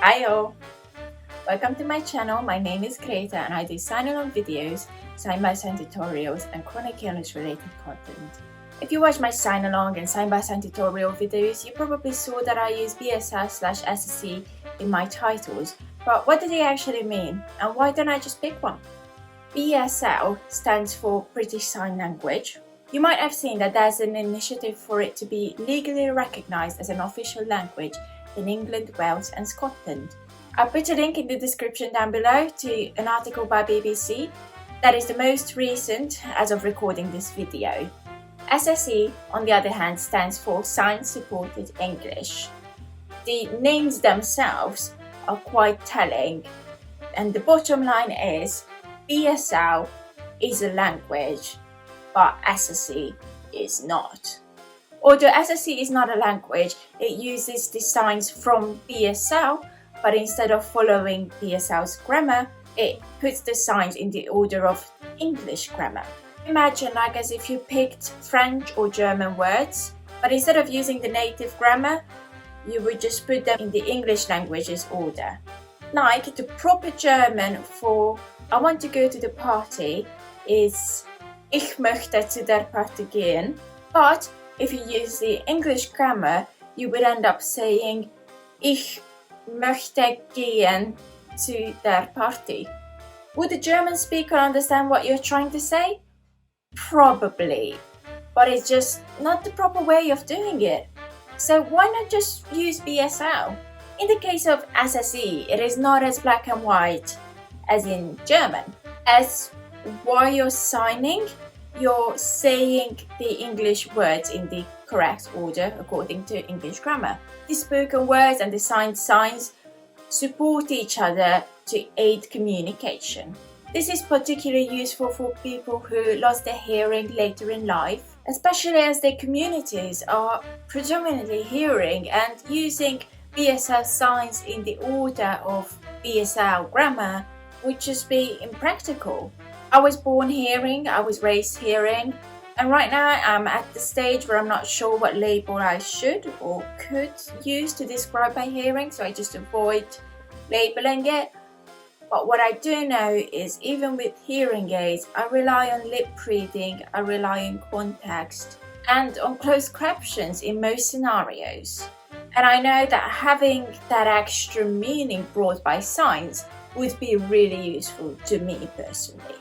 Hi all! Welcome to my channel. My name is Gréta and I do sign-along videos, sign-by-sign tutorials and chronic illness related content. If you watch my sign-along and sign-by-sign tutorial videos, you probably saw that I use BSL/SSE in my titles, but what do they actually mean and why don't I just pick one? BSL stands for British Sign Language. You might have seen that there's an initiative for it to be legally recognised as an official language in England, Wales and Scotland. I'll put a link in the description down below to an article by BBC that is the most recent as of recording this video. SSE, on the other hand, stands for Sign Supported English. The names themselves are quite telling, and the bottom line is BSL is a language, but SSE is not. Although SSE is not a language, it uses the signs from BSL, but instead of following BSL's grammar, it puts the signs in the order of English grammar. Imagine like as if you picked French or German words, but instead of using the native grammar, you would just put them in the English language's order. Like the proper German for I want to go to the party is Ich möchte zu der Party gehen, but if you use the English grammar, you would end up saying Ich möchte gehen zu der Party. Would the German speaker understand what you're trying to say? Probably, but it's just not the proper way of doing it. So why not just use BSL? In the case of SSE, it is not as black and white as in German. As while you're signing, you're saying the English words in the correct order according to English grammar. The spoken words and the signed signs support each other to aid communication. This is particularly useful for people who lost their hearing later in life, especially as their communities are predominantly hearing, and using BSL signs in the order of BSL grammar would just be impractical. I was born hearing, I was raised hearing, and right now I'm at the stage where I'm not sure what label I should or could use to describe my hearing, so I just avoid labeling it. But what I do know is even with hearing aids, I rely on lip reading, I rely on context and on closed captions in most scenarios. And I know that having that extra meaning brought by signs would be really useful to me personally.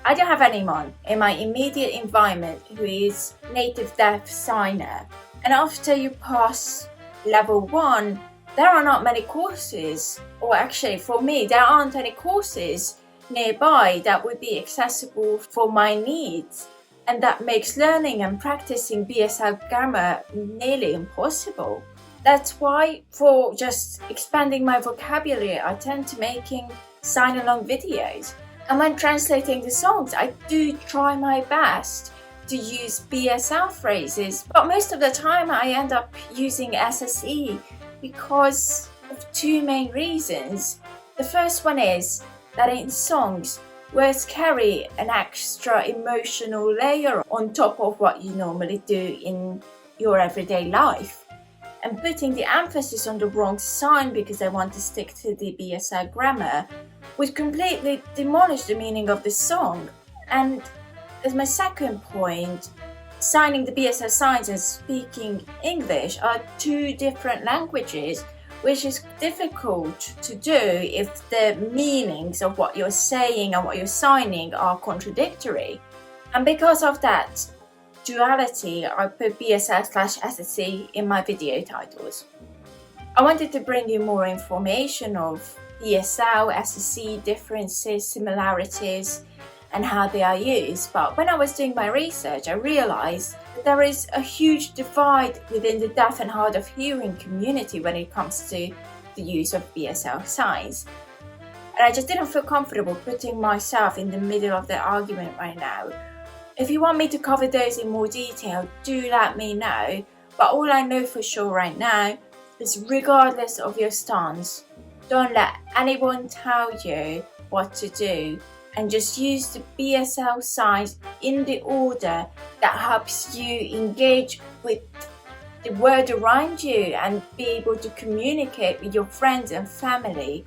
I don't have anyone in my immediate environment who is native deaf signer, and after you pass level 1, there are not many courses, or actually for me there aren't any courses nearby that would be accessible for my needs, and that makes learning and practicing BSL grammar nearly impossible. That's why for just expanding my vocabulary I tend to making sign-along videos. And when translating the songs, I do try my best to use BSL phrases, but most of the time I end up using SSE because of two main reasons. The first one is that in songs, words carry an extra emotional layer on top of what you normally do in your everyday life. And putting the emphasis on the wrong sign because I want to stick to the BSL grammar would completely demolish the meaning of the song. And as my second point, signing the BSL signs and speaking English are two different languages, which is difficult to do if the meanings of what you're saying and what you're signing are contradictory. And because of that duality, I put BSL/SSE in my video titles. I wanted to bring you more information of BSL, SSE differences, similarities, and how they are used. But when I was doing my research, I realized that there is a huge divide within the deaf and hard of hearing community when it comes to the use of BSL signs. And I just didn't feel comfortable putting myself in the middle of the argument right now. If you want me to cover those in more detail, do let me know. But all I know for sure right now is regardless of your stance, don't let anyone tell you what to do, and just use the BSL signs in the order that helps you engage with the world around you and be able to communicate with your friends and family.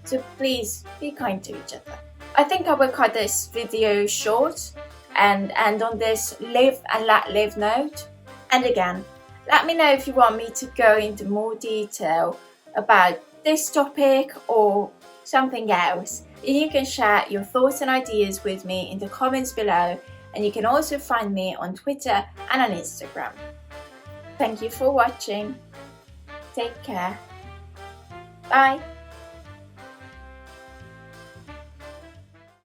So please be kind to each other. I think I will cut this video short and end on this live and let live note. And again, let me know if you want me to go into more detail about this topic or something else. You can share your thoughts and ideas with me in the comments below, and you can also find me on Twitter and on Instagram. Thank you for watching. Take care. Bye.